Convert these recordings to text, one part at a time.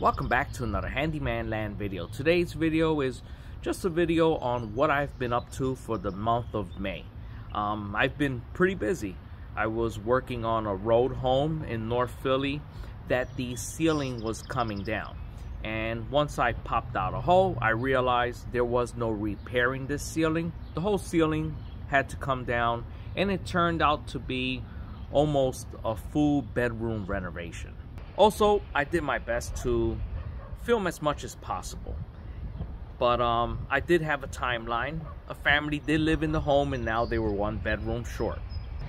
Welcome back to another Handyman Land video. Today's video is just a video on what I've been up to for the month of May. I've been pretty busy. I was working on a road home in North Philly that the ceiling was coming down. And once I popped out a hole, I realized there was no repairing this ceiling. The whole ceiling had to come down, and it turned out to be almost a full bedroom renovation. Also, I did my best to film as much as possible, but I did have a timeline. A family did live in the home, and now they were one bedroom short.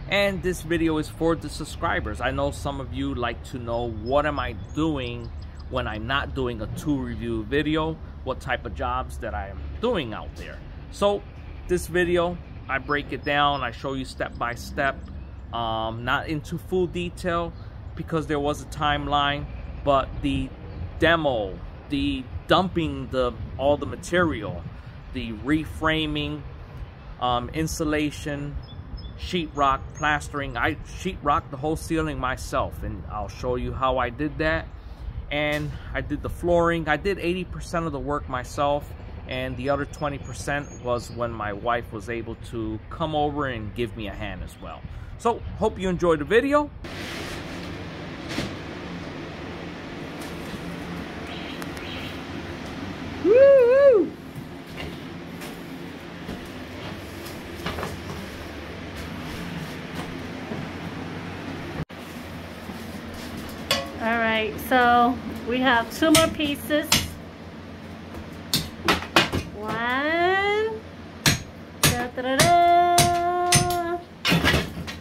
And this video is for the subscribers. I know some of you like to know, what am I doing when I'm not doing a tool review video? What type of jobs that I am doing out there? So this video, I break it down. I show you step by step, not into full detail, because there was a timeline, but the demo, the dumping all the material, the reframing, insulation, sheetrock, plastering. I sheetrocked the whole ceiling myself, and I'll show you how I did that. And I did the flooring. I did 80% of the work myself, and the other 20% was when my wife was able to come over and give me a hand as well. So hope you enjoyed the video. Woo! All right, so we have two more pieces. One. Da, da, da, da.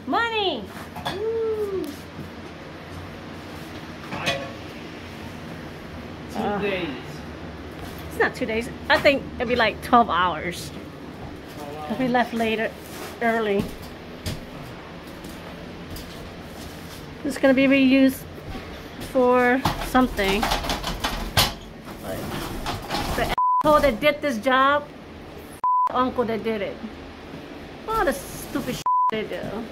Money. Woo. 2 days. It's not 2 days. I think it'd be like 12 hours. If we left early. It's gonna be reused for something. But the asshole that did this job, the uncle that did it. All the stupid shit they do.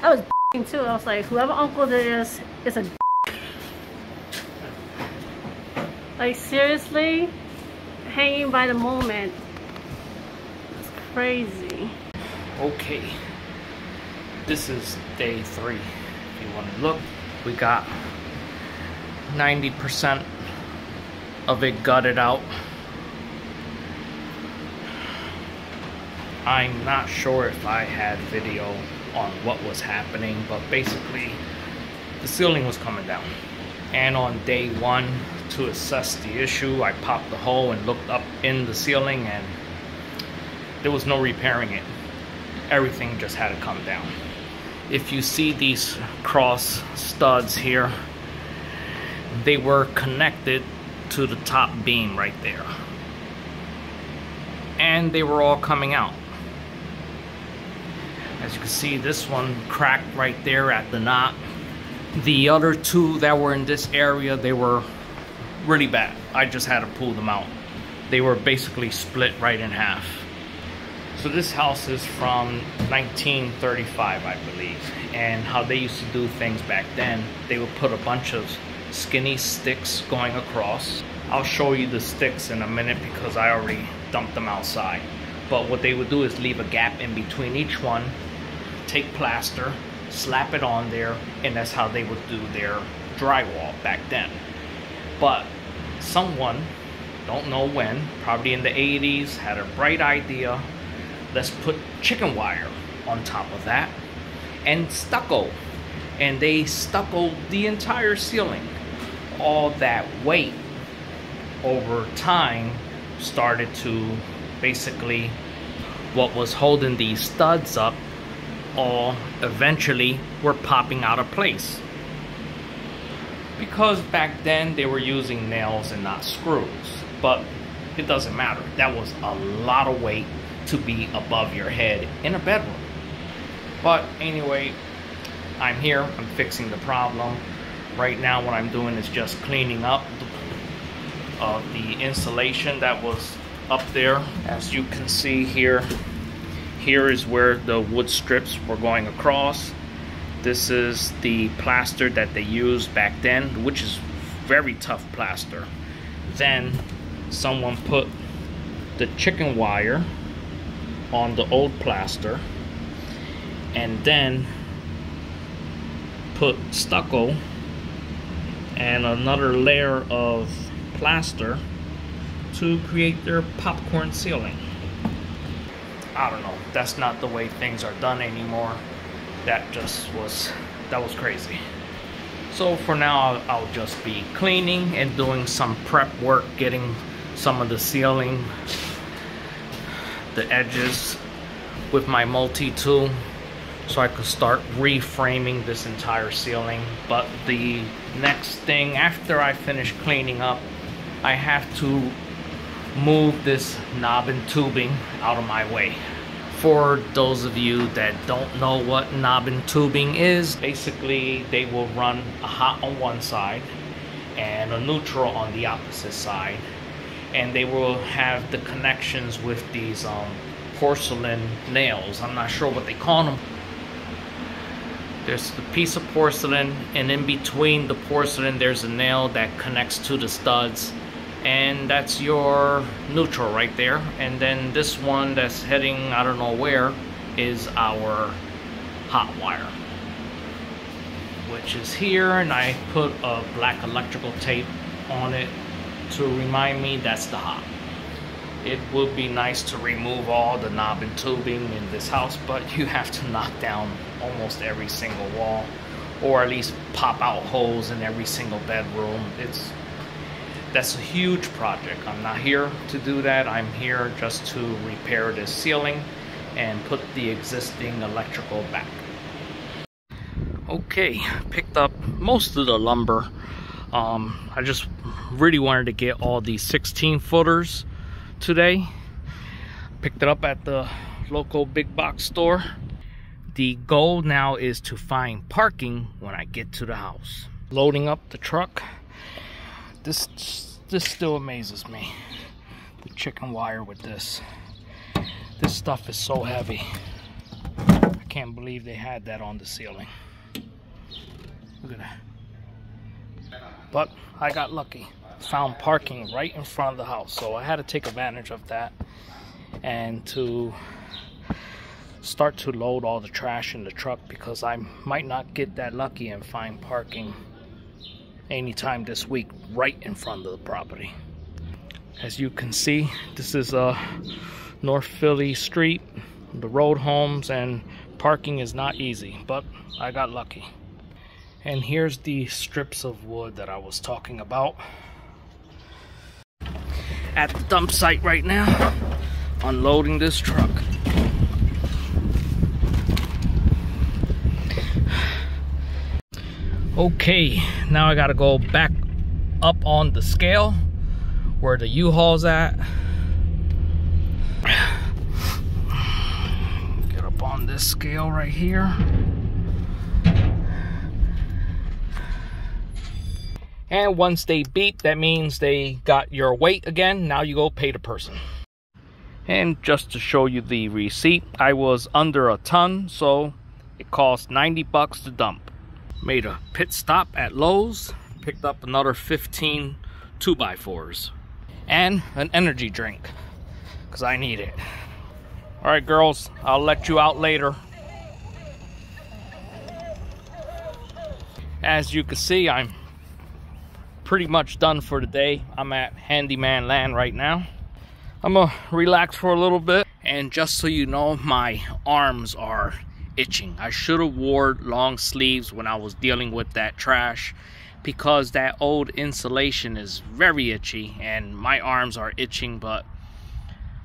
I was too. I was like, whoever uncle did this is a. Like, seriously? Hanging by the moment. It's crazy. Okay, this is day 3. If you want to look, we got 90% of it gutted out. I'm not sure if I had video on what was happening, but basically the ceiling was coming down. And on day 1, to assess the issue, I popped the hole and looked up in the ceiling, and there was no repairing it. Everything just had to come down. If you see these cross studs here, they were connected to the top beam right there, and they were all coming out. As you can see, this one cracked right there at the knot. The other two that were in this area, they were really bad. I just had to pull them out. They were basically split right in half. So this house is from 1935, I believe. And how they used to do things back then, they would put a bunch of skinny sticks going across. I'll show you the sticks in a minute because I already dumped them outside. But what they would do is leave a gap in between each one, take plaster, slap it on there, and that's how they would do their drywall back then. But someone, don't know when, probably in the 80s, had a bright idea. Let's put chicken wire on top of that and stucco. And they stuccoed the entire ceiling. All that weight over time started to basically, what was holding these studs up all eventually were popping out of place. Because back then they were using nails and not screws. But it doesn't matter. That was a lot of weight to be above your head in a bedroom. But anyway, I'm here. I'm fixing the problem. Right now what I'm doing is just cleaning up the insulation that was up there. As you can see here, here is where the wood strips were going across. This is the plaster that they used back then, which is very tough plaster. Then someone put the chicken wire on the old plaster and then put stucco and another layer of plaster to create their popcorn ceiling. I don't know, that's not the way things are done anymore. That was crazy. So for now, I'll just be cleaning and doing some prep work, getting some of the ceiling, the edges with my multi-tool, so I could start reframing this entire ceiling. But the next thing, after I finish cleaning up, I have to move this knob and tubing out of my way. For those of you that don't know what knob and tubing is, basically they will run a hot on one side and a neutral on the opposite side, and they will have the connections with these porcelain nails. I'm not sure what they call them. There's the piece of porcelain, and in between the porcelain there's a nail that connects to the studs, and that's your neutral right there. And then this one that's heading I don't know where is our hot wire, which is here, and I put a black electrical tape on it to remind me that's the hot. It would be nice to remove all the knob and tubing in this house, but you have to knock down almost every single wall, or at least pop out holes in every single bedroom. That's a huge project. I'm not here to do that. I'm here just to repair this ceiling and put the existing electrical back. Okay, picked up most of the lumber. I just really wanted to get all these 16 footers today. Picked it up at the local big box store. The goal now is to find parking when I get to the house. Loading up the truck. This still amazes me. The chicken wire with this. This stuff is so heavy. I can't believe they had that on the ceiling. Look at that. But I got lucky. Found parking right in front of the house, so I had to take advantage of that and to start to load all the trash in the truck, because I might not get that lucky and find parking anytime this week right in front of the property. As you can see, this is North Philly Street, the road homes, and parking is not easy, but I got lucky. And here's the strips of wood that I was talking about. At the dump site right now, unloading this truck. Okay, now I gotta go back up on the scale where the U-Haul's at. Get up on this scale right here. And once they beep, that means they got your weight again. Now you go pay the person. And just to show you the receipt, I was under a ton, so it cost 90 bucks to dump. Made a pit stop at Lowe's, picked up another 15 2x4s and an energy drink, because I need it. All right, girls, I'll let you out later. As you can see, I'm pretty much done for the day. I'm at Handyman Land right now. I'm gonna relax for a little bit. And just so you know, my arms are itching. I should have wore long sleeves when I was dealing with that trash, because that old insulation is very itchy and my arms are itching, but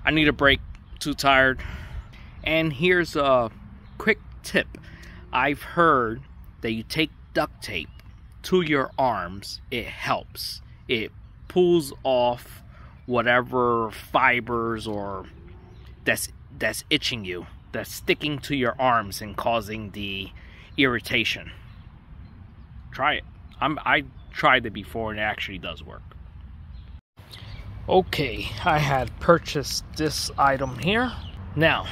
I need a break. Too tired. And here's a quick tip. I've heard that you take duct tape to your arms, it helps. It pulls off whatever fibers or that's itching you, that's sticking to your arms and causing the irritation. Try it. I tried it before and it actually does work. Okay, I had purchased this item here. Now,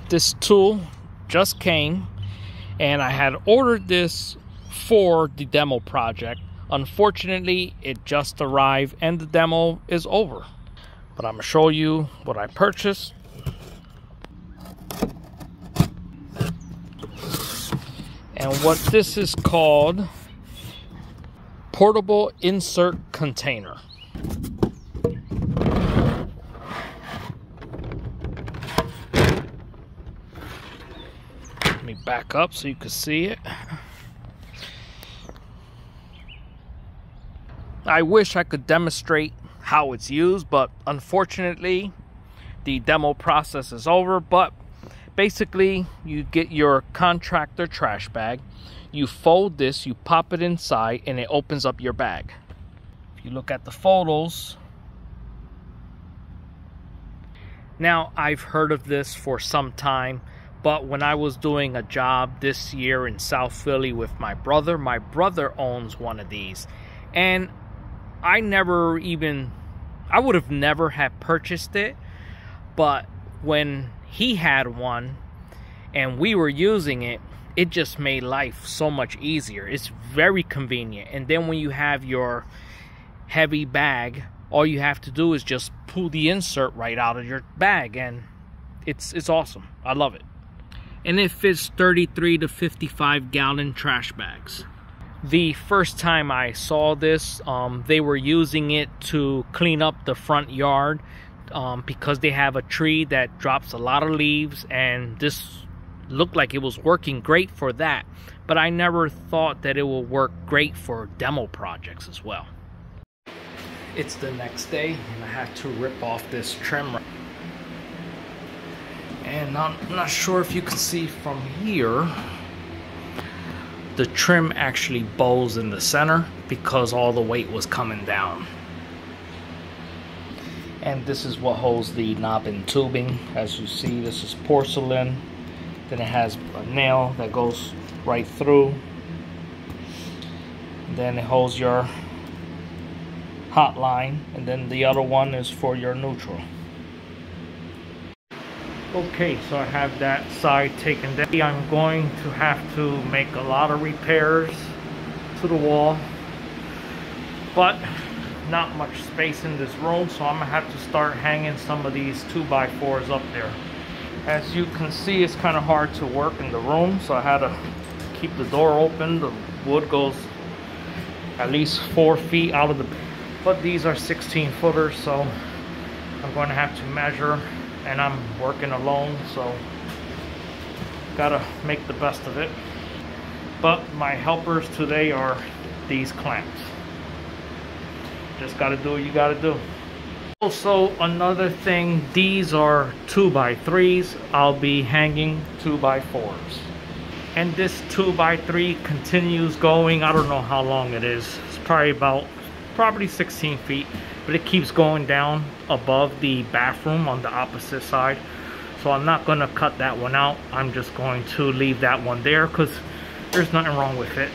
this tool just came And I had ordered this for the demo project. Unfortunately, it just arrived and the demo is over. But I'm gonna show you what I purchased. And what this is called, portable insert container. Let me back up so you can see it. I wish I could demonstrate how it's used, but unfortunately the demo process is over. But basically, you get your contractor trash bag, you fold this, you pop it inside, and it opens up your bag. If you look at the photos, now I've heard of this for some time, but when I was doing a job this year in South Philly with my brother owns one of these, and I would have never have purchased it, but when he had one and we were using it, it just made life so much easier. It's very convenient. And then when you have your heavy bag, all you have to do is just pull the insert right out of your bag, and it's awesome. I love it. And it fits 33 to 55 gallon trash bags. The first time I saw this, they were using it to clean up the front yard because they have a tree that drops a lot of leaves, and this looked like it was working great for that. But I never thought that it would work great for demo projects as well. It's the next day and I have to rip off this trim. And I'm not sure if you can see from here, the trim actually bows in the center because all the weight was coming down. And this is what holds the knob and tubing. As you see, this is porcelain. Then it has a nail that goes right through. Then it holds your hot line, and then the other one is for your neutral. Okay, so I have that side taken down. I'm going to have to make a lot of repairs to the wall, but not much space in this room, so I'm gonna have to start hanging some of these 2x4s up there. As you can see, it's kind of hard to work in the room, so I had to keep the door open. The wood goes at least 4 feet out of the, but these are 16 footers, so I'm going to have to measure, and I'm working alone, so gotta make the best of it. But my helpers today are these clamps. Just gotta do what you gotta do. Also, another thing, these are 2x3s. I'll be hanging 2x4s. And this 2x3 continues going. I don't know how long it is. It's probably 16 feet, but it keeps going down above the bathroom on the opposite side. So I'm not gonna cut that one out. I'm just going to leave that one there because there's nothing wrong with it.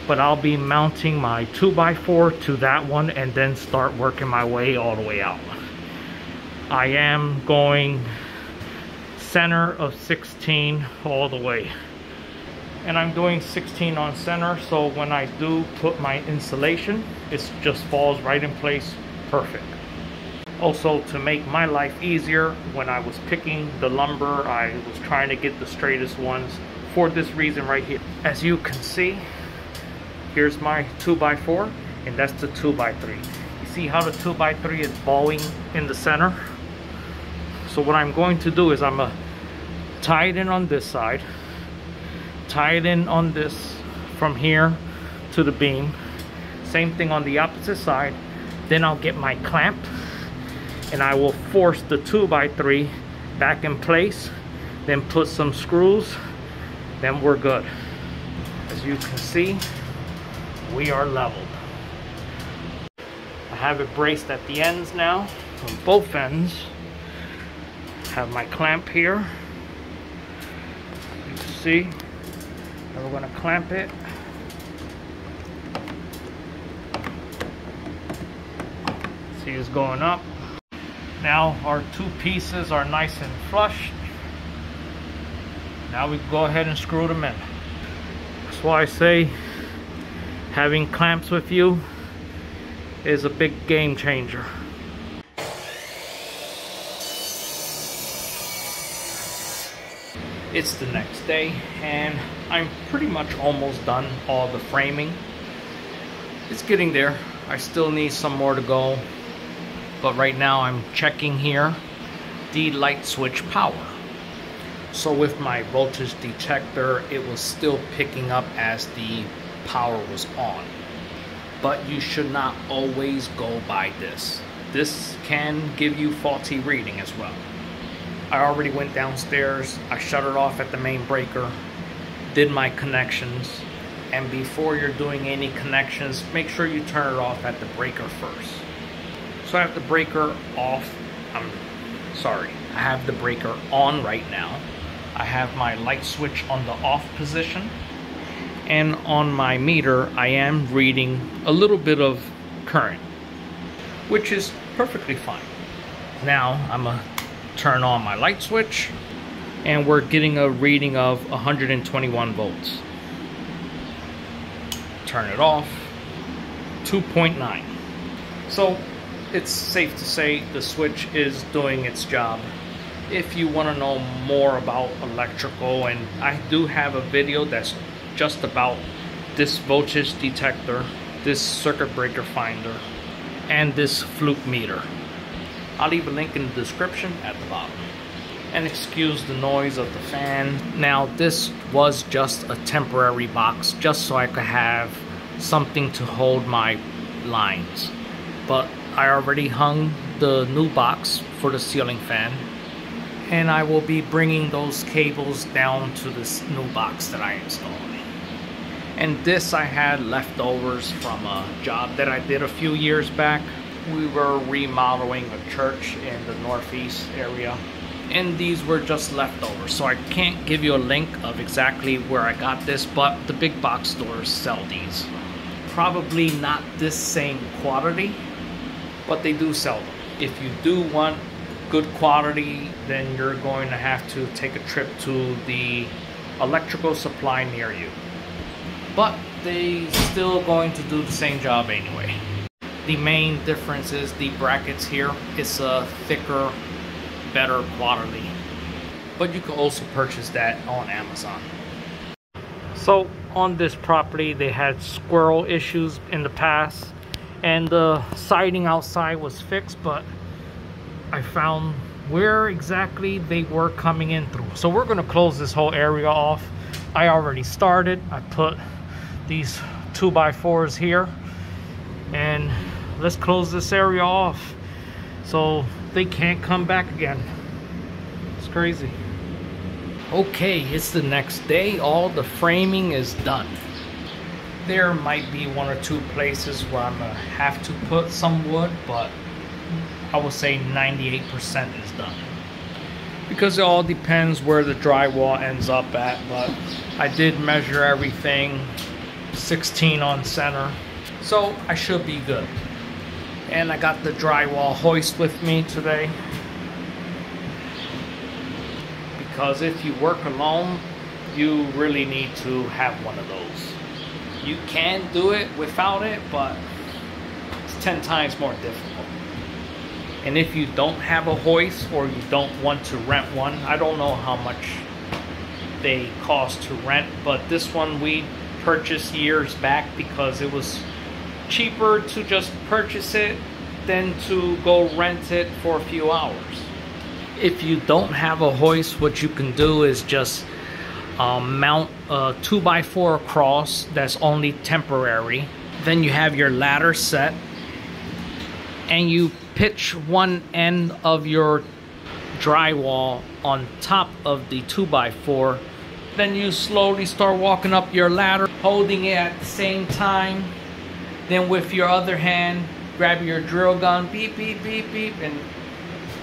But I'll be mounting my 2x4 to that one and then start working my way all the way out. I am going center of 16 all the way. And I'm doing 16 on center, so when I do put my insulation, it just falls right in place perfect. Also, to make my life easier, when I was picking the lumber, I was trying to get the straightest ones for this reason right here. As you can see, here's my 2x4, and that's the 2x3. You see how the 2x3 is bowing in the center? So what I'm going to do is I'm going to tie it in on this side, tie it in on this from here to the beam. Same thing on the opposite side. Then I'll get my clamp, and I will force the 2x3 back in place, then put some screws, then we're good. As you can see, we are leveled. I have it braced at the ends now, on both ends. Have my clamp here. You can see, and we're going to clamp it. See, it's going up. Now our two pieces are nice and flush. Now we go ahead and screw them in. That's why I say having clamps with you is a big game changer. It's the next day and I'm pretty much almost done all the framing. It's getting there. I still need some more to go, but right now I'm checking here the light switch power. So with my voltage detector, it was still picking up as the power was on. But you should not always go by this. This can give you faulty reading as well. I already went downstairs, I shut it off at the main breaker, did my connections, and before you're doing any connections, make sure you turn it off at the breaker first. So I have the breaker off, I have the breaker on right now. I have my light switch on the off position, and on my meter I am reading a little bit of current, which is perfectly fine. Now I'm gonna turn on my light switch and we're getting a reading of 121 volts. Turn it off, 2.9. So it's safe to say the switch is doing its job. If you want to know more about electrical, and I do have a video that's just about this voltage detector, this circuit breaker finder, and this fluke meter. I'll leave a link in the description at the bottom. And excuse the noise of the fan. Now this was just a temporary box, just so I could have something to hold my lines. But I already hung the new box for the ceiling fan, and I will be bringing those cables down to this new box that I installed. And this I had leftovers from a job that I did a few years back. We were remodeling a church in the northeast area, and these were just leftovers, so I can't give you a link of exactly where I got this, but the big box stores sell these. Probably not this same quality, but they do sell them. If you do want good quality, then you're going to have to take a trip to the electrical supply near you. But they still going to do the same job anyway. The main difference is the brackets here. It's a thicker, better quality. But you can also purchase that on Amazon. So on this property, they had squirrel issues in the past, and the siding outside was fixed, but I found where exactly they were coming in through. So we're gonna close this whole area off. I already started. I put these 2x4s here, and let's close this area off so they can't come back again. It's crazy. Okay, it's the next day. All the framing is done. There might be one or two places where I'm gonna have to put some wood, but I would say 98% is done, because it all depends where the drywall ends up at. But I did measure everything, 16 on center, so I should be good. And I got the drywall hoist with me today, because if you work alone, you really need to have one of those. You can do it without it, but it's 10 times more difficult. And if you don't have a hoist, or you don't want to rent one, I don't know how much they cost to rent, but this one we purchased years back because it was cheaper to just purchase it than to go rent it for a few hours. If you don't have a hoist, what you can do is just mount a 2x4 across that's only temporary. Then you have your ladder set, and you pitch one end of your drywall on top of the 2x4. Then you slowly start walking up your ladder, holding it at the same time. Then with your other hand, grab your drill gun, beep, beep, beep, beep, and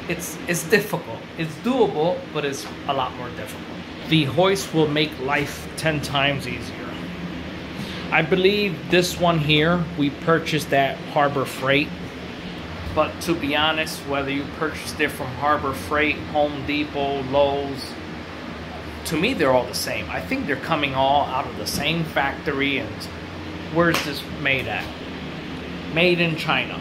it's difficult. It's doable, but it's a lot more difficult. The hoist will make life 10 times easier. I believe this one here, we purchased at Harbor Freight. But to be honest, whether you purchased it from Harbor Freight, Home Depot, Lowe's, to me, they're all the same. I think they're coming all out of the same factory. And where's this made at? Made in China.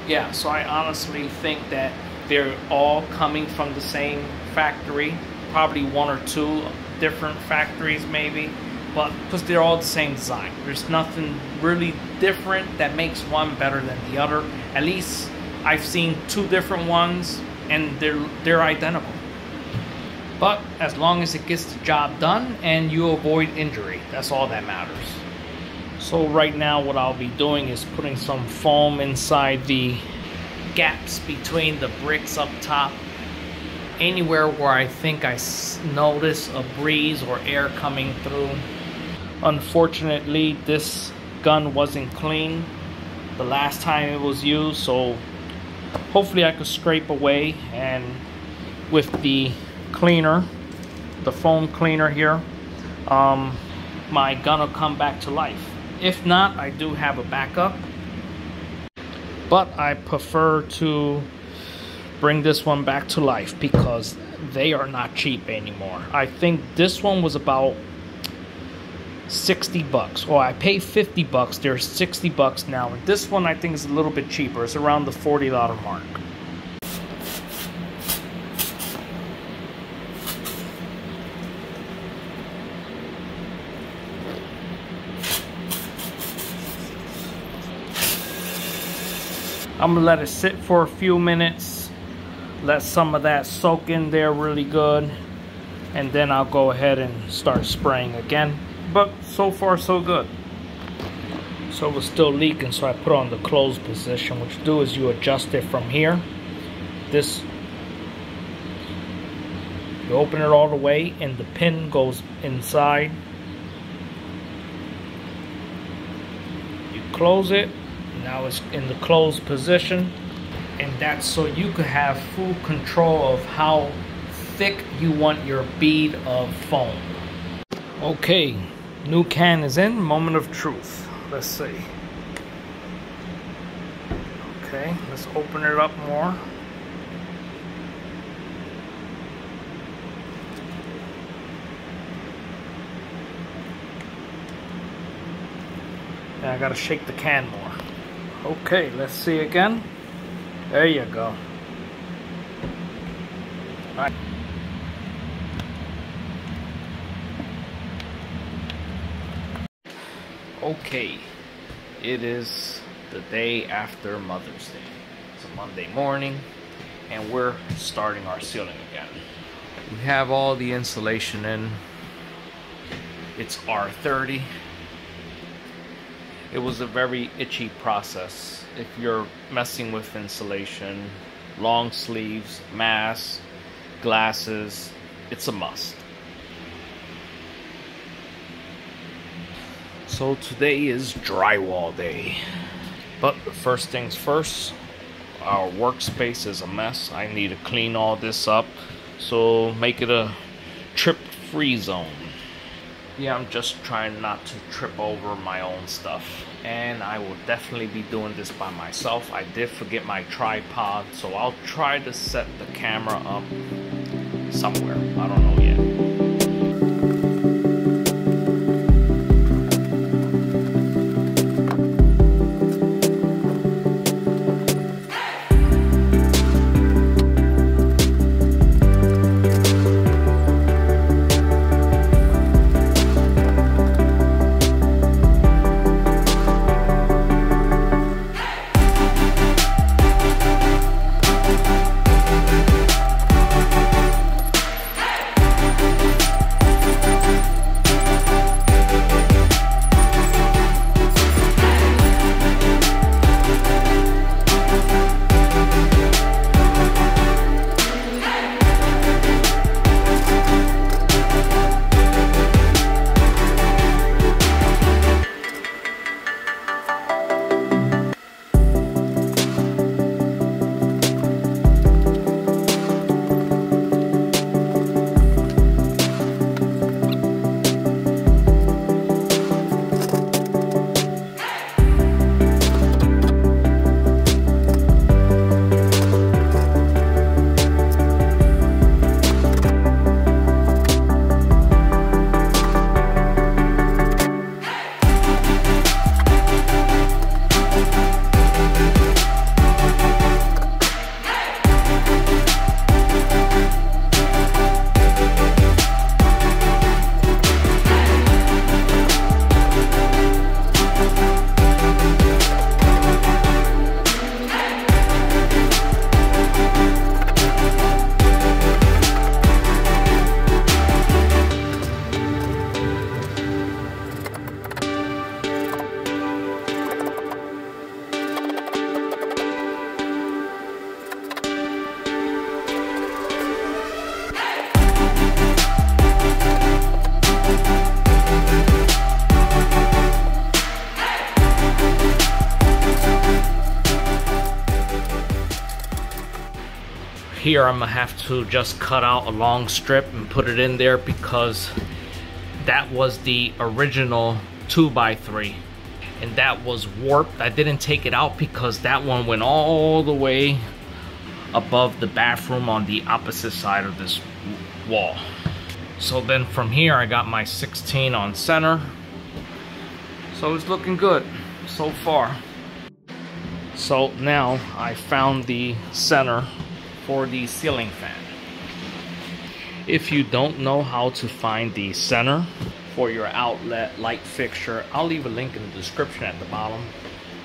Yeah, so I honestly think that they're all coming from the same factory. Probably one or two different factories maybe, but because they're all the same design. There's nothing really different that makes one better than the other. At least I've seen two different ones and they're identical. But as long as it gets the job done and you avoid injury, that's all that matters. So right now what I'll be doing is putting some foam inside the gaps between the bricks up top. Anywhere where I think I notice a breeze or air coming through. Unfortunately, this gun wasn't clean the last time it was used, so hopefully I could scrape away, and with the cleaner, the foam cleaner here, my gun will come back to life. If not, I do have a backup, but I prefer to bring this one back to life because they are not cheap anymore. I think this one was about 60 bucks. Well, I paid 50 bucks. They're 60 bucks now. And this one I think is a little bit cheaper. It's around the $40 mark. I'm gonna let it sit for a few minutes. Let some of that soak in there really good, and then I'll go ahead and start spraying again. But so far so good. So it was still leaking, so I put it on the closed position. What you do is you adjust it from here. This, you open it all the way and the pin goes inside. You close it, now it's in the closed position. And that's so you could have full control of how thick you want your bead of foam. Okay, new can is in, moment of truth. Let's see. Okay, let's open it up more. And I gotta shake the can more. Okay, let's see again. There you go. All right. Okay, it is the day after Mother's Day. It's a Monday morning, and we're starting our ceiling again. We have all the insulation in. It's R30. It was a very itchy process. If you're messing with insulation, long sleeves, masks, glasses, it's a must. So today is drywall day. But first things first, our workspace is a mess. I need to clean all this up, so make it a trip-free zone. Yeah, I'm just trying not to trip over my own stuff. And I will definitely be doing this by myself. I did forget my tripod, so I'll try to set the camera up somewhere. I don't know yet. here I'm gonna have to just cut out a long strip and put it in there because that was the original 2x3 and that was warped. I didn't take it out because that one went all the way above the bathroom on the opposite side of this wall. So then from here I got my 16 on center, so it's looking good so far. So now I found the center for the ceiling fan. If you don't know how to find the center for your outlet light fixture, I'll leave a link in the description at the bottom.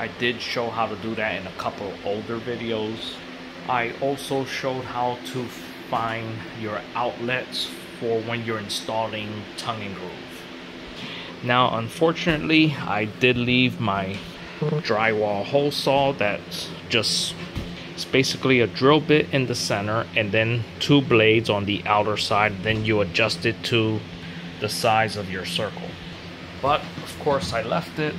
I did show how to do that in a couple older videos. I also showed how to find your outlets for when you're installing tongue and groove. Now unfortunately I did leave my drywall hole saw that's just, it's basically a drill bit in the center and then 2 blades on the outer side, then you adjust it to the size of your circle. But of course I left it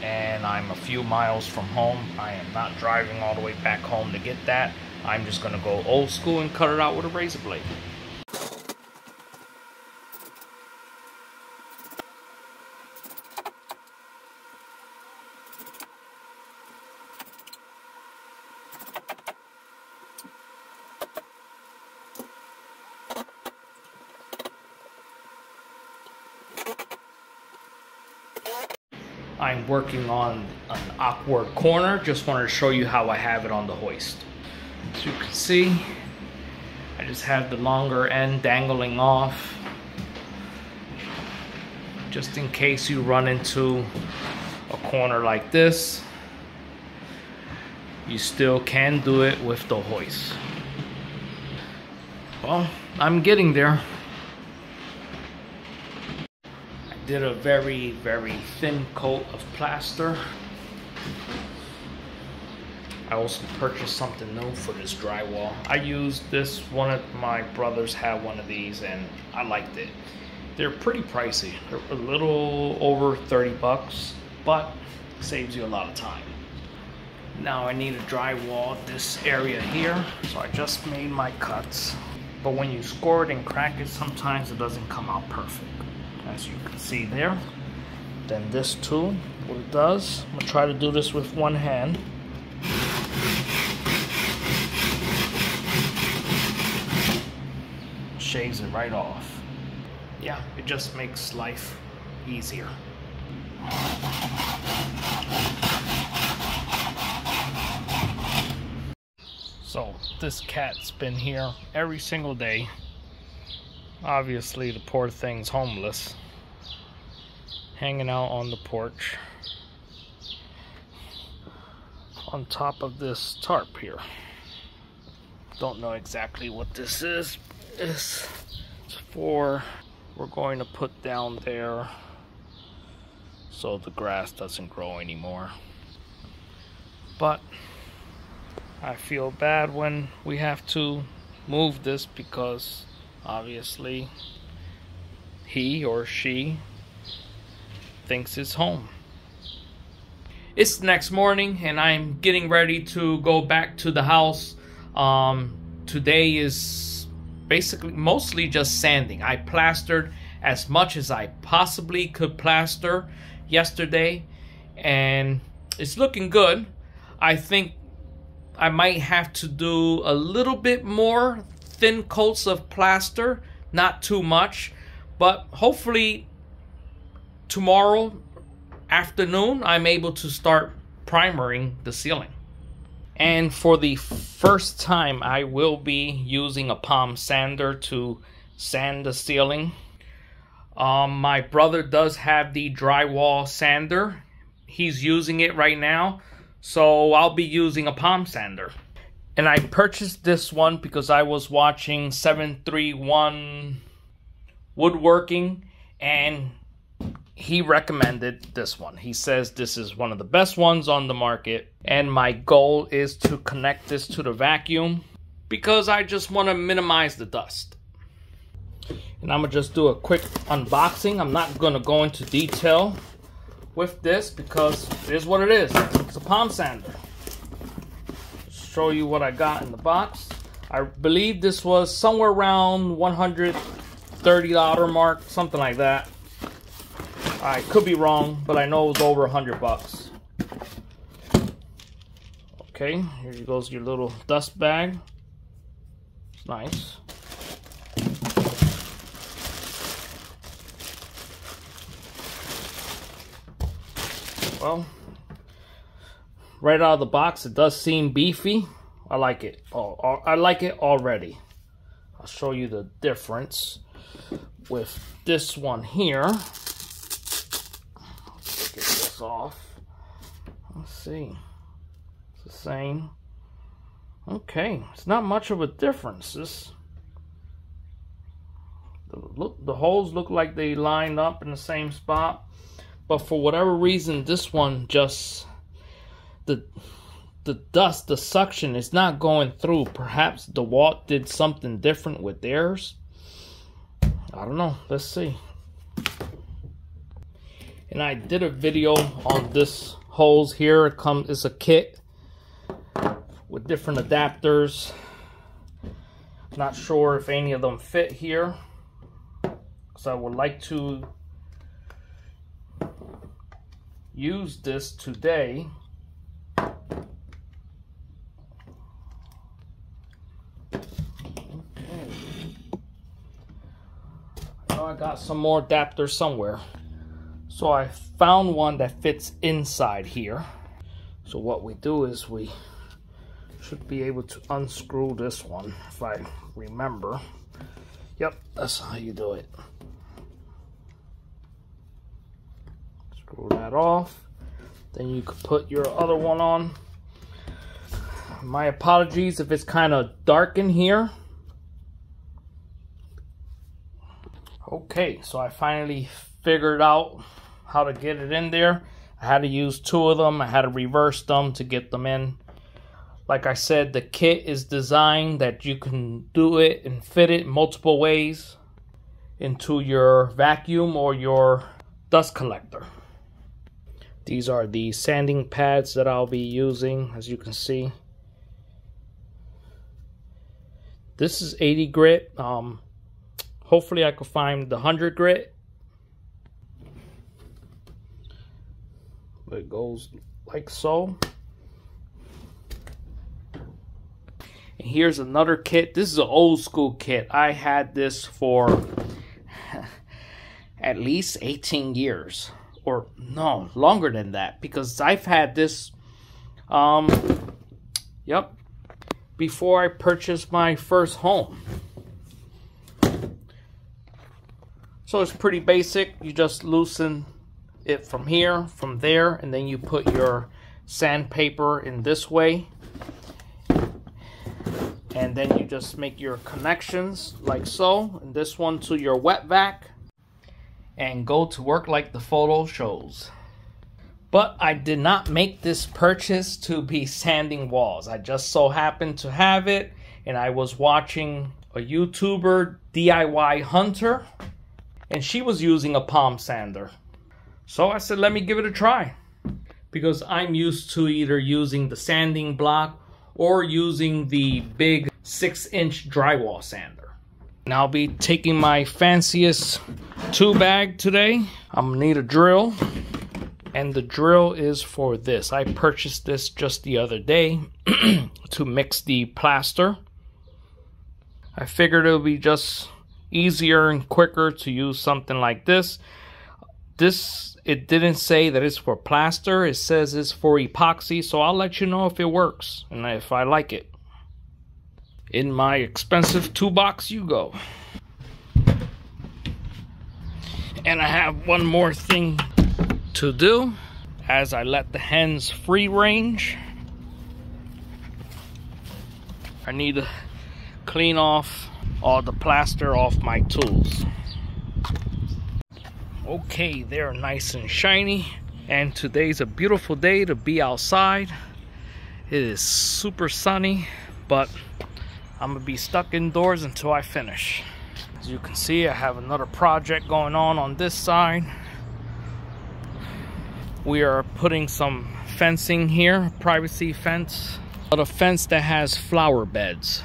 and I'm a few miles from home. I am not driving all the way back home to get that. I'm just gonna go old school and cut it out with a razor blade. I'm working on an awkward corner. Just wanted to show you how I have it on the hoist. As you can see, I just have the longer end dangling off, just in case you run into a corner like this. You still can do it with the hoist. Well, I'm getting there. Did a very thin coat of plaster. I also purchased something new for this drywall. I used this, one of my brothers had one of these and I liked it. They're pretty pricey. They're a little over 30 bucks, but saves you a lot of time. Now I need to drywall this area here, so I just made my cuts. But when you score it and crack it, sometimes it doesn't come out perfect, as you can see there. Then this tool, what it does, I'm gonna try to do this with one hand. Shaves it right off. Yeah, it just makes life easier. So this cat's been here every single day. Obviously the poor thing's homeless, hanging out on the porch on top of this tarp here. Don't know exactly what this is. It's for, we're going to put down there so the grass doesn't grow anymore. But I feel bad when we have to move this because obviously he or she thinks it's home. It's the next morning and I'm getting ready to go back to the house. Today is basically mostly just sanding. I plastered as much as I possibly could plaster yesterday and it's looking good. I think I might have to do a little bit more thin coats of plaster, not too much, but hopefully tomorrow afternoon I'm able to start primering the ceiling. And for the first time I will be using a palm sander to sand the ceiling. My brother does have the drywall sander. He's using it right now, so I'll be using a palm sander. And I purchased this one because I was watching 731 Woodworking and he recommended this one. He says this is one of the best ones on the market, and my goal is to connect this to the vacuum because I just want to minimize the dust. And I'm gonna just do a quick unboxing. I'm not gonna go into detail with this because it is what it is. It's a palm sander. Show you what I got in the box. I believe this was somewhere around $130 mark, something like that. I could be wrong, but I know it was over $100. Okay, here goes your little dust bag. It's nice. Well, right out of the box, it does seem beefy. I like it. Oh, I like it already. I'll show you the difference with this one here. Let's get this off. Let's see. It's the same. Okay, it's not much of a difference. The holes look like they lined up in the same spot, but for whatever reason, this one just the dust, the suction is not going through. Perhaps DeWalt did something different with theirs. I don't know. Let's see. And I did a video on this hose here. It's a kit with different adapters. Not sure if any of them fit here, so I would like to use this today. I got some more adapters somewhere, so I found one that fits inside here. So what we do is we should be able to unscrew this one, if I remember. Yep, that's how you do it. Screw that off, then you could put your other one on. My apologies if it's kind of dark in here. Okay, so I finally figured out how to get it in there. I had to use two of them. I had to reverse them to get them in. Like I said, the kit is designed that you can do it and fit it multiple ways into your vacuum or your dust collector. These are the sanding pads that I'll be using, as you can see. This is 80 grit. Hopefully I could find the 100 grit. It goes like so. And here's another kit. This is an old school kit. I had this for at least 18 years. Or no, longer than that. Because I've had this, yep, before I purchased my first home. So it's pretty basic. You just loosen it from here, from there, and then you put your sandpaper in this way. And then you just make your connections like so. And this one to your wet vac. And go to work like the photo shows. But I did not make this purchase to be sanding walls. I just so happened to have it. And I was watching a YouTuber, DIY Hunter. And she was using a palm sander. So I said, let me give it a try. Because I'm used to either using the sanding block or using the big 6-inch drywall sander. And I'll be taking my fanciest tool bag today. I'm gonna need a drill. And the drill is for this. I purchased this just the other day to mix the plaster. I figured it would be just easier and quicker to use something like this. It didn't say that it's for plaster. It says it's for epoxy, so I'll let you know if it works and if I like it. In my expensive toolbox you go. And I have one more thing to do as I let the hens free range. I need to clean off all the plaster off my tools. Okay, they're nice and shiny, and today's a beautiful day to be outside. It is super sunny, but I'm gonna be stuck indoors until I finish. As you can see, I have another project going on this side. We are putting some fencing here, privacy fence, but a fence that has flower beds.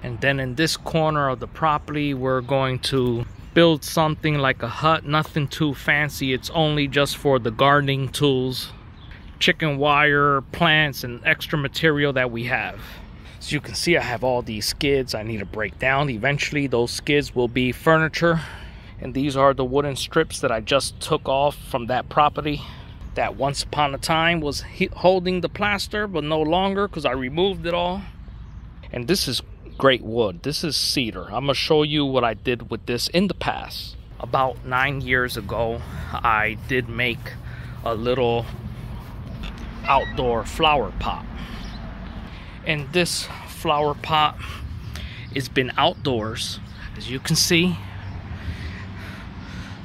And then in this corner of the property, we're going to build something like a hut, nothing too fancy. It's only just for the gardening tools, chicken wire, plants, and extra material that we have. As you can see, I have all these skids I need to break down. Eventually those skids will be furniture. And these are the wooden strips that I just took off from that property that once upon a time was holding the plaster, but no longer because I removed it all. And this is great wood. This is cedar. I'm gonna show you what I did with this in the past. About 9 years ago, I did make a little outdoor flower pot. And this flower pot has been outdoors, as you can see,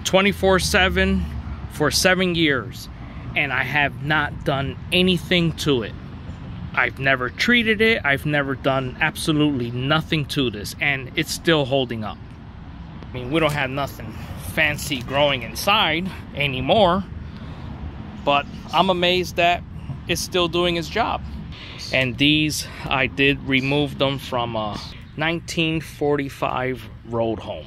24/7 for 7 years. And I have not done anything to it. I've never treated it. I've never done absolutely nothing to this, and it's still holding up. I mean, we don't have nothing fancy growing inside anymore, but I'm amazed that it's still doing its job. And these, I did remove them from a 1945 road home.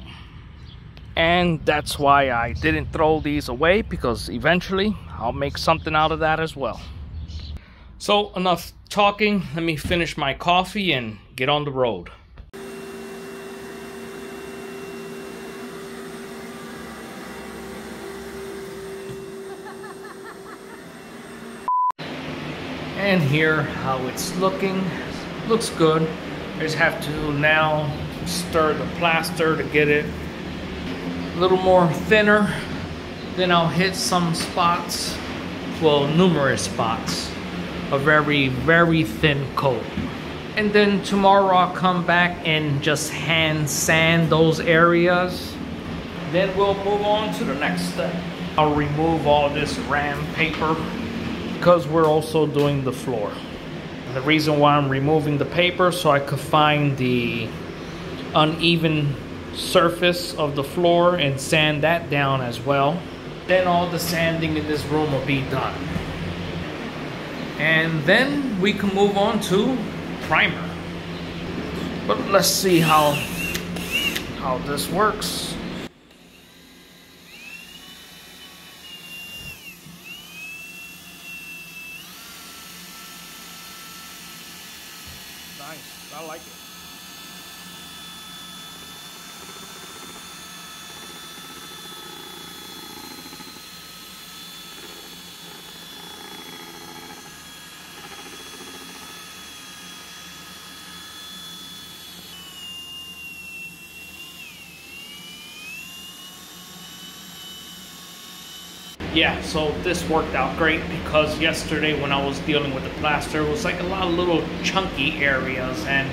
And that's why I didn't throw these away, because eventually I'll make something out of that as well. So enough talking, let me finish my coffee and get on the road. And here how it's looking. Looks good. I just have to now stir the plaster to get it a little more thinner. Then I'll hit some spots, well, numerous spots, a very, very thin coat. And then tomorrow I'll come back and just hand sand those areas. Then we'll move on to the next step. I'll remove all this ram paper because we're also doing the floor. And the reason why I'm removing the paper, so I could find the uneven surface of the floor and sand that down as well. Then all the sanding in this room will be done. And then we can move on to primer. But let's see how this works. Nice, I like it. Yeah, so this worked out great because yesterday when I was dealing with the plaster, it was like a lot of little chunky areas, and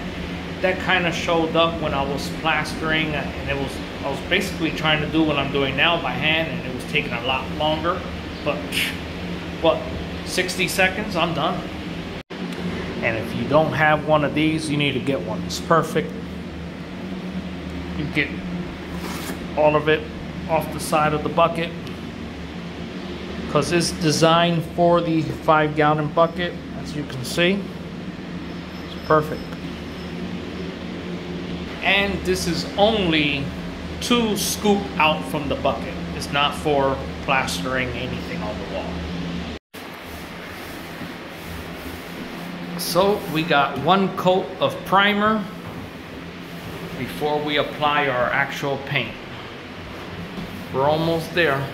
that kind of showed up when I was plastering, and I was basically trying to do what I'm doing now by hand, and it was taking a lot longer. But what, 60 seconds, I'm done. And if you don't have one of these, you need to get one. It's perfect. You get all of it off the side of the bucket, because it's designed for the 5-gallon bucket, as you can see. It's perfect. And this is only to scoop out from the bucket. It's not for plastering anything on the wall. So we got one coat of primer before we apply our actual paint. We're almost there.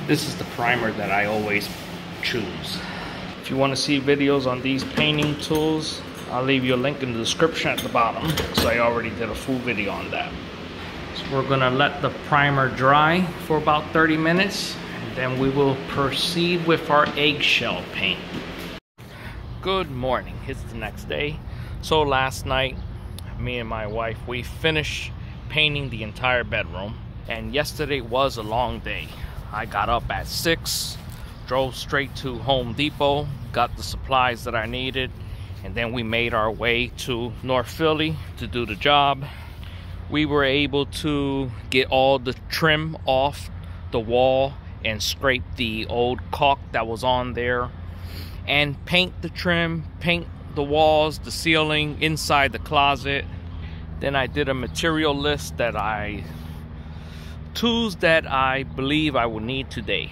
This is the primer that I always choose. If you want to see videos on these painting tools, I'll leave you a link in the description at the bottom, because I already did a full video on that. So we're gonna let the primer dry for about 30 minutes, and then we will proceed with our eggshell paint. Good morning, it's the next day. So last night, me and my wife, we finished painting the entire bedroom, and yesterday was a long day. I got up at 6, drove straight to Home Depot, got the supplies that I needed, and then we made our way to North Philly to do the job. We were able to get all the trim off the wall and scrape the old caulk that was on there, and paint the trim, paint the walls, the ceiling, inside the closet. Then I did a material list tools that I believe I will need today,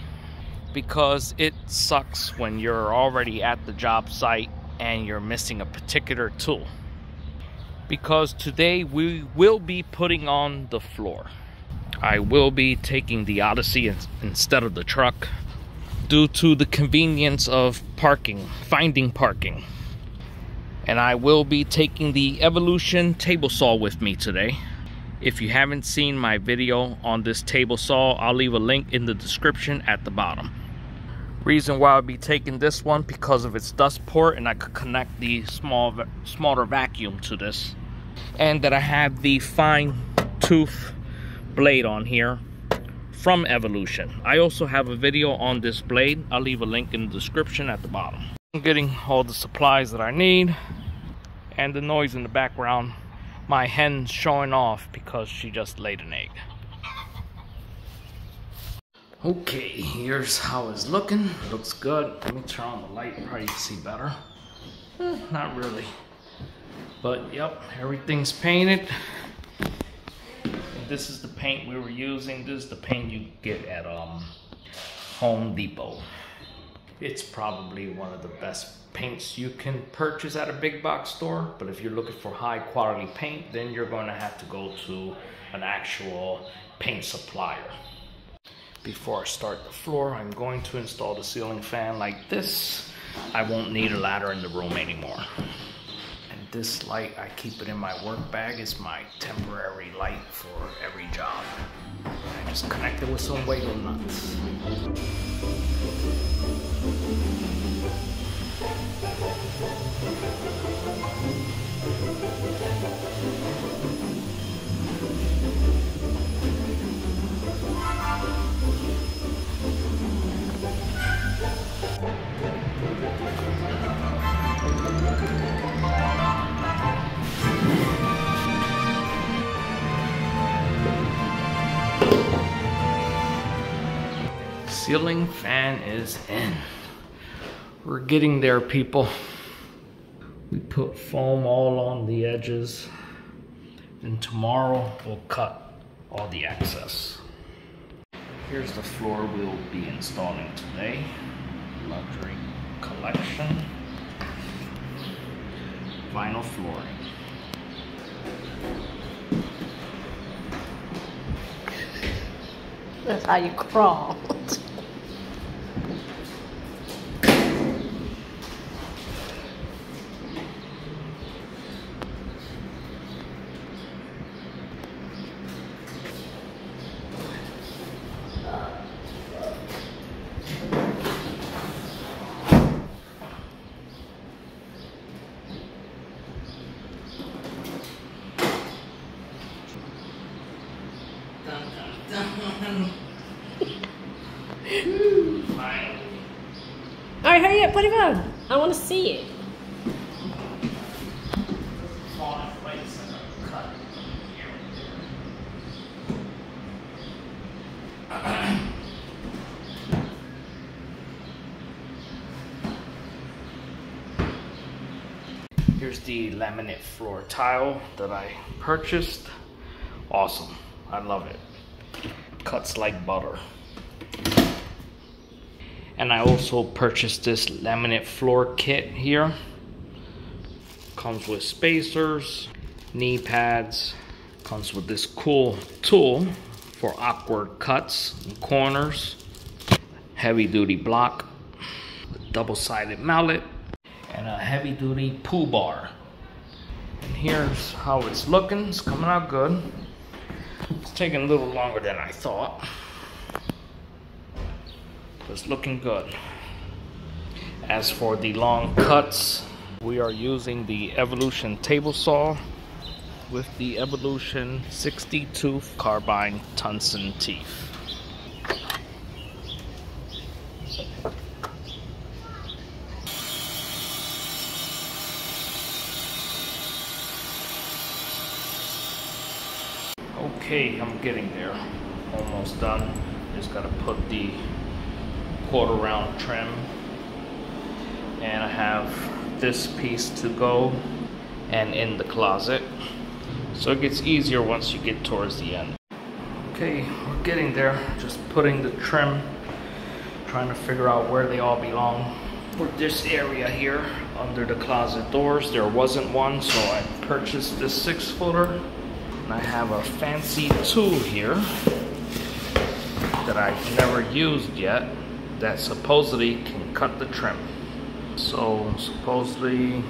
because it sucks when you're already at the job site and you're missing a particular tool. Because today we will be putting on the floor. I will be taking the Odyssey instead of the truck due to the convenience of finding parking. And I will be taking the Evolution table saw with me today. If you haven't seen my video on this table saw, I'll leave a link in the description at the bottom. Reason why I'll be taking this one, because of its dust port, and I could connect the smaller vacuum to this. And that I have the fine tooth blade on here from Evolution. I also have a video on this blade. I'll leave a link in the description at the bottom. I'm getting all the supplies that I need, and the noise in the background, my hen's showing off because she just laid an egg. Okay, here's how it's looking. Looks good. Let me turn on the light, probably see better. Not really, but yep, everything's painted. And this is the paint we were using. This is the paint you get at Home Depot. It's probably one of the best paints you can purchase at a big box store, but if you're looking for high quality paint, then you're going to have to go to an actual paint supplier. Before I start the floor, I'm going to install the ceiling fan like this. I won't need a ladder in the room anymore. And this light, I keep it in my work bag. It's my temporary light for every job. I just connect it with some wiggle nuts. Ceiling fan is in. We're getting there, people. We put foam all on the edges, and tomorrow we'll cut all the excess. Here's the floor we'll be installing today. Luxury collection. Vinyl flooring. That's how you crawl. Alright, hurry up, put it on. I want to see it. Here's the laminate floor tile that I purchased. Awesome. I love it. Cuts like butter. And I also purchased this laminate floor kit here. Comes with spacers, knee pads. Comes with this cool tool for awkward cuts and corners. Heavy duty block, double-sided mallet, and a heavy duty pull bar. And here's how it's looking. It's coming out good. It's taking a little longer than I thought. It's looking good. As for the long cuts, we are using the Evolution table saw with the Evolution 60-tooth carbine tungsten teeth. Okay, I'm getting there. Almost done. Just gotta put the quarter round trim, and I have this piece to go and in the closet. So it gets easier once you get towards the end. Okay, we're getting there. Just putting the trim, trying to figure out where they all belong. For this area here, under the closet doors, there wasn't one, so I purchased this 6-footer. And I have a fancy tool here that I've never used yet that supposedly can cut the trim. So supposedly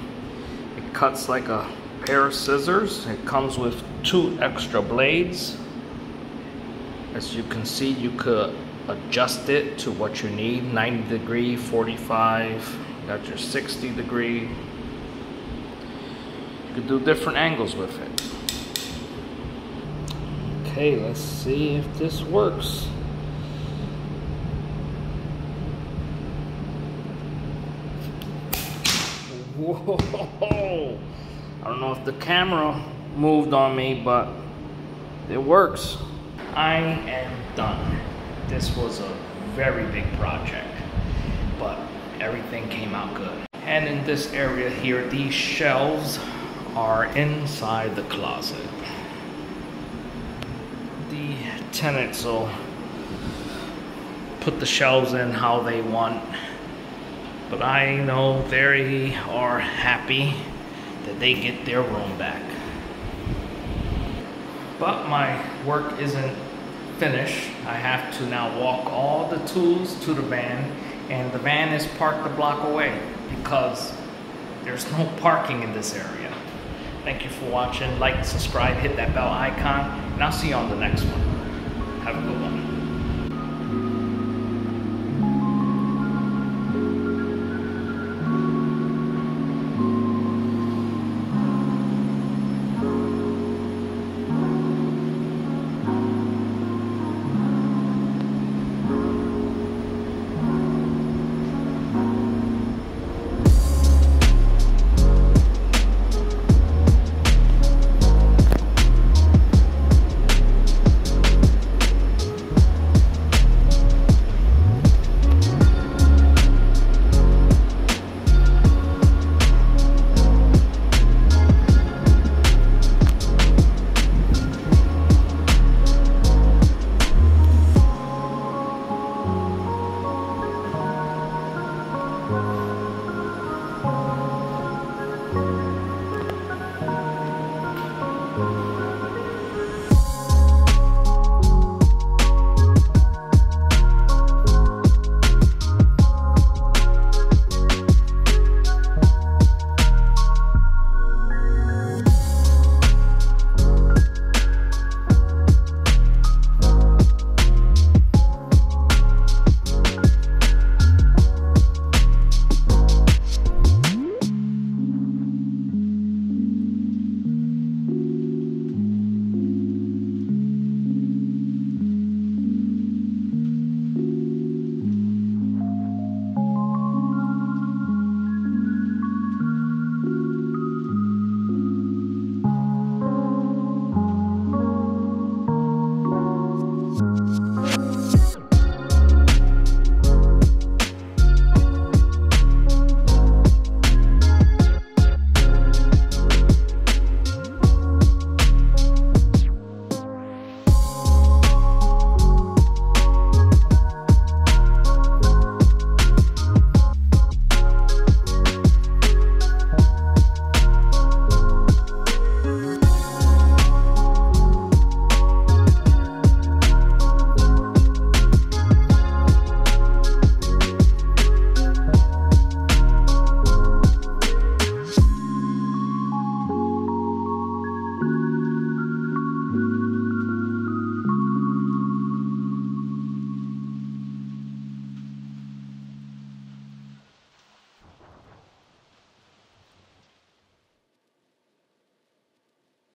it cuts like a pair of scissors. It comes with 2 extra blades. As you can see, you could adjust it to what you need. 90 degree, 45, got your 60 degree. You could do different angles with it. Okay, let's see if this works. Whoa! I don't know if the camera moved on me, but it works. I am done. This was a very big project, but everything came out good. And in this area here, these shelves are inside the closet. The tenants will put the shelves in how they want, but I know they are happy that they get their room back. But my work isn't finished. I have to now walk all the tools to the van, and the van is parked a block away because there's no parking in this area. Thank you for watching. Like, subscribe, hit that bell icon, and I'll see you on the next one. Have a good one.